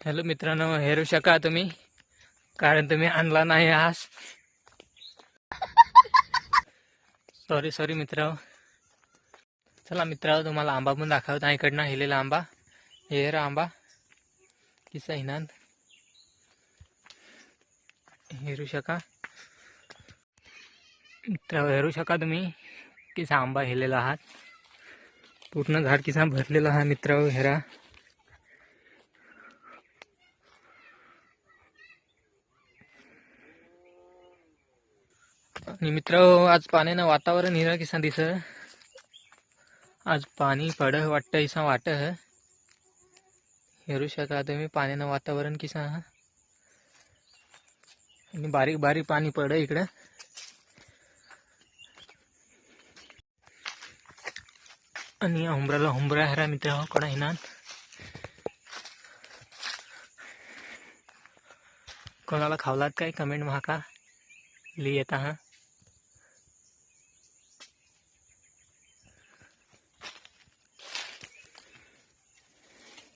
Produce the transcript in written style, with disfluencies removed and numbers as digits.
Hello मित्रांनो, हेरू शका तुम्ही, कारण तुम्ही आणला नाही आज. सॉरी मित्र. चला मित्र, तुम्हाला आंबा पण दाखवता. इकडनं हेलेला आंबा, हेर आंबा किसा हिनान हेरू शका मित्र. हेरू शका तुम्ही किसा आंबा हेलेला आहात. पूर्ण झाड किसा भरलेला हा मित्र. हेरा आणि मित्र, आज पाण्यानं वातावरण हिरा किसा दिस. आज पाणी पड वाटतं इसा वाट. हेरू शका तुम्ही पाण्यानं वातावरण किसा. आणि बारीक बारीक पाणी पड इकडं. आणि हुंबरा हरा मित्र कडा हिनान. कोणाला खावलात काय कमेंट महाका लिहिता हा.